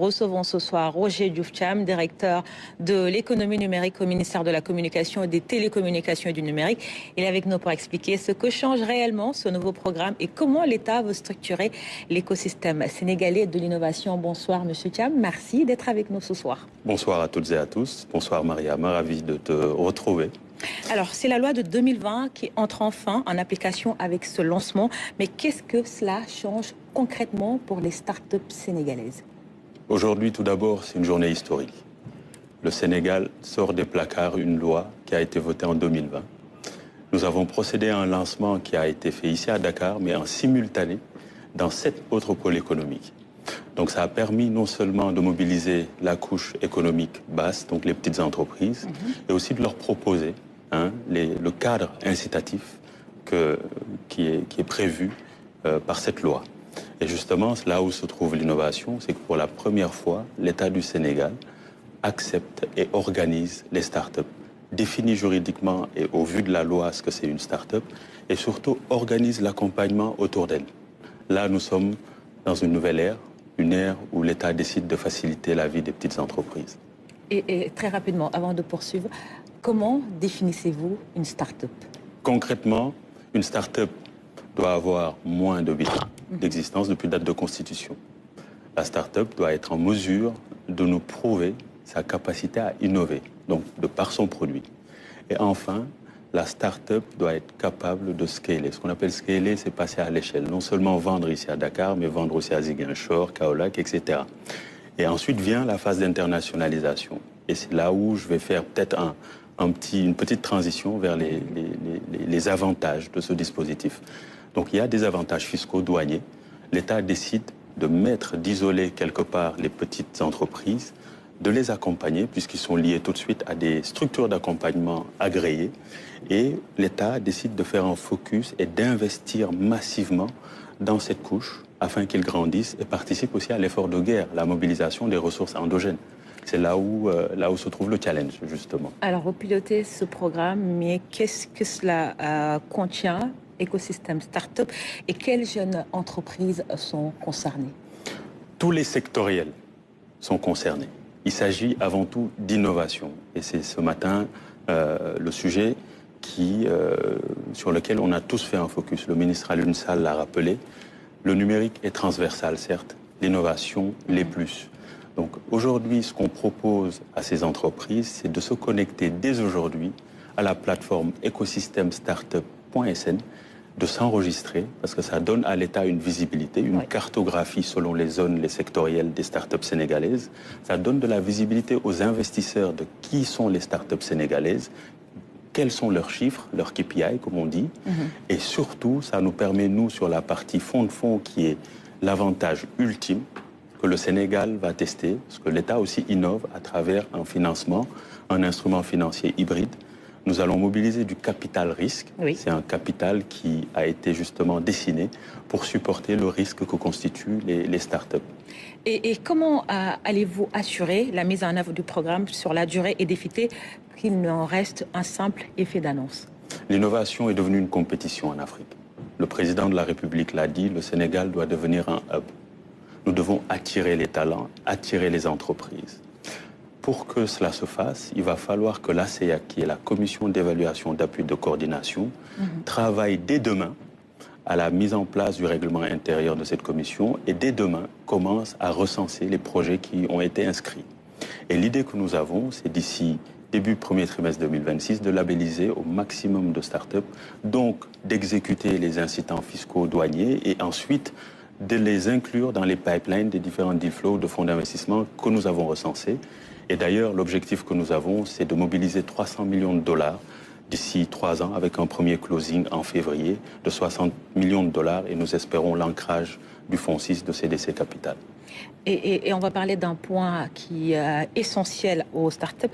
Recevons ce soir Roger Diouf-Thiam, directeur de l'économie numérique au ministère de la Communication et des Télécommunications et du numérique. Il est avec nous pour expliquer ce que change réellement ce nouveau programme et comment l'État veut structurer l'écosystème sénégalais de l'innovation. Bonsoir Monsieur Thiam, merci d'être avec nous ce soir. Bonsoir à toutes et à tous. Bonsoir Mariama, ravi de te retrouver. Alors, c'est la loi de 2020 qui entre enfin en application avec ce lancement. Mais qu'est-ce que cela change concrètement pour les startups sénégalaises ? Aujourd'hui, tout d'abord, c'est une journée historique. Le Sénégal sort des placards une loi qui a été votée en 2020. Nous avons procédé à un lancement qui a été fait ici à Dakar, mais en simultané dans 7 autres pôles économiques. Donc ça a permis non seulement de mobiliser la couche économique basse, donc les petites entreprises, et aussi de leur proposer le cadre incitatif qui est prévu par cette loi. Et justement, là où se trouve l'innovation, c'est que pour la première fois, l'État du Sénégal accepte et organise les startups, définit juridiquement et au vu de la loi ce que c'est une start-up, et surtout organise l'accompagnement autour d'elle. Là, nous sommes dans une nouvelle ère, une ère où l'État décide de faciliter la vie des petites entreprises. Et très rapidement, avant de poursuivre, comment définissez-vous une start-up ? Concrètement, une start-up doit avoir moins de 8 ans d'existence depuis date de constitution. La start-up doit être en mesure de nous prouver sa capacité à innover, donc de par son produit. Et enfin, la start-up doit être capable de scaler. Ce qu'on appelle scaler, c'est passer à l'échelle. Non seulement vendre ici à Dakar, mais vendre aussi à Ziguinchor, Kaolack, etc. Et ensuite vient la phase d'internationalisation. Et c'est là où je vais faire peut-être une petite transition vers les avantages de ce dispositif. Donc il y a des avantages fiscaux douaniers. L'État décide d'isoler quelque part les petites entreprises, de les accompagner puisqu'ils sont liés tout de suite à des structures d'accompagnement agréées. Et l'État décide de faire un focus et d'investir massivement dans cette couche afin qu'ils grandissent et participent aussi à l'effort de guerre, la mobilisation des ressources endogènes. C'est là où se trouve le challenge, justement. Alors, vous pilotez ce programme, mais qu'est-ce que cela contient ? Écosystème start-up, et quelles jeunes entreprises sont concernées ? Tous les sectoriels sont concernés. Il s'agit avant tout d'innovation. Et c'est ce matin le sujet sur lequel on a tous fait un focus. Le ministre Alioune Sall l'a rappelé. Le numérique est transversal, certes. L'innovation l'est plus. Donc aujourd'hui, ce qu'on propose à ces entreprises, c'est de se connecter dès aujourd'hui à la plateforme écosystèmestartup.sn, de s'enregistrer, parce que ça donne à l'État une visibilité, une cartographie selon les zones, les sectoriels des startups sénégalaises. Ça donne de la visibilité aux investisseurs de qui sont les startups sénégalaises, quels sont leurs chiffres, leurs KPI, comme on dit. Et surtout, ça nous permet, nous, sur la partie fonds de fonds, qui est l'avantage ultime que le Sénégal va tester, parce que l'État aussi innove à travers un financement, un instrument financier hybride. Nous allons mobiliser du capital risque. Oui. C'est un capital qui a été justement dessiné pour supporter le risque que constituent les startups. Et comment allez-vous assurer la mise en œuvre du programme sur la durée et d'éviter qu'il n'en reste un simple effet d'annonce ? L'innovation est devenue une compétition en Afrique. Le président de la République l'a dit, le Sénégal doit devenir un hub. Nous devons attirer les talents, attirer les entreprises. Pour que cela se fasse, il va falloir que l'ACEA, qui est la commission d'évaluation d'appui de coordination, travaille dès demain à la mise en place du règlement intérieur de cette commission et dès demain commence à recenser les projets qui ont été inscrits. Et l'idée que nous avons, c'est d'ici début premier trimestre 2026 de labelliser au maximum de startups, donc d'exécuter les incitants fiscaux douaniers et ensuite de les inclure dans les pipelines des différents deal flows de fonds d'investissement que nous avons recensés. Et d'ailleurs, l'objectif que nous avons, c'est de mobiliser 300 millions de dollars d'ici 3 ans, avec un premier closing en février de 60 millions de dollars. Et nous espérons l'ancrage du fonds 6 de CDC Capital. Et on va parler d'un point qui est essentiel aux startups,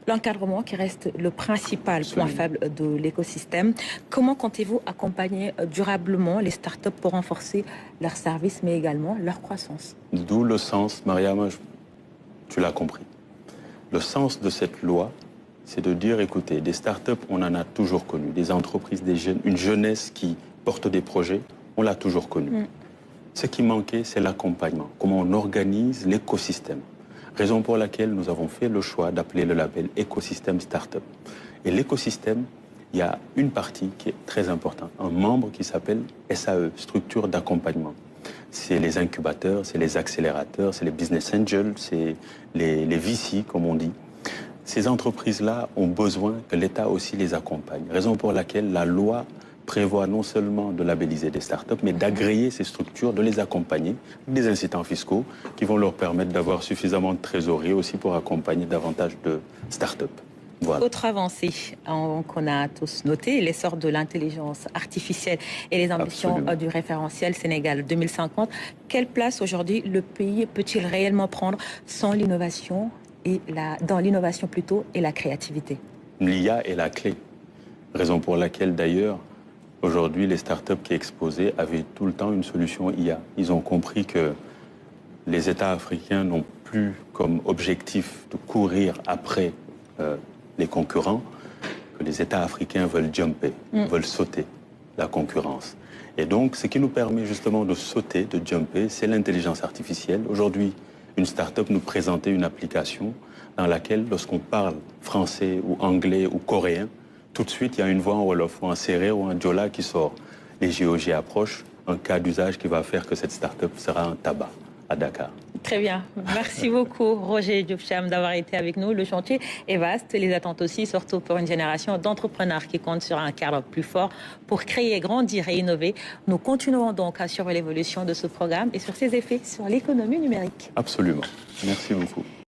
l'encadrement qui reste le principal point faible de l'écosystème. Comment comptez-vous accompagner durablement les startups pour renforcer leurs services, mais également leur croissance ? D'où le sens, Mariama, tu l'as compris. Le sens de cette loi, c'est de dire, écoutez, des startups, on en a toujours connu. Des entreprises, des jeunes, une jeunesse qui porte des projets, on l'a toujours connu. Ce qui manquait, c'est l'accompagnement. Comment on organise l'écosystème. Raison pour laquelle nous avons fait le choix d'appeler le label écosystème startup. Et l'écosystème, il y a une partie qui est très importante, un membre qui s'appelle SAE, structure d'accompagnement. C'est les incubateurs, c'est les accélérateurs, c'est les business angels, c'est les VC, comme on dit. Ces entreprises-là ont besoin que l'État aussi les accompagne. Raison pour laquelle la loi prévoit non seulement de labelliser des startups, mais d'agréer ces structures, de les accompagner, des incitants fiscaux qui vont leur permettre d'avoir suffisamment de trésorerie aussi pour accompagner davantage de startups. Voilà. Autre avancée qu'on a tous noté, l'essor de l'intelligence artificielle et les ambitions du référentiel Sénégal 2050. Quelle place aujourd'hui le pays peut-il réellement prendre sans l'innovation et dans l'innovation plutôt et la créativité? L'IA est la clé. Raison pour laquelle d'ailleurs aujourd'hui les startups qui exposaient avaient tout le temps une solution IA. Ils ont compris que les États africains n'ont plus comme objectif de courir après les concurrents, que les États africains veulent jumper, veulent sauter la concurrence. Et donc, ce qui nous permet justement de sauter, de jumper, c'est l'intelligence artificielle. Aujourd'hui, une start-up nous présentait une application dans laquelle, lorsqu'on parle français ou anglais ou coréen, tout de suite, il y a une voix en Wolof ou en Sérère ou en Djola qui sort. Les JOG approchent, un cas d'usage qui va faire que cette start-up sera un tabac à Dakar. Très bien. Merci beaucoup, Roger Diouf Thiam, d'avoir été avec nous. Le chantier est vaste, les attentes aussi, surtout pour une génération d'entrepreneurs qui comptent sur un cadre plus fort pour créer, grandir et innover. Nous continuerons donc à suivre l'évolution de ce programme et sur ses effets sur l'économie numérique. Absolument. Merci beaucoup.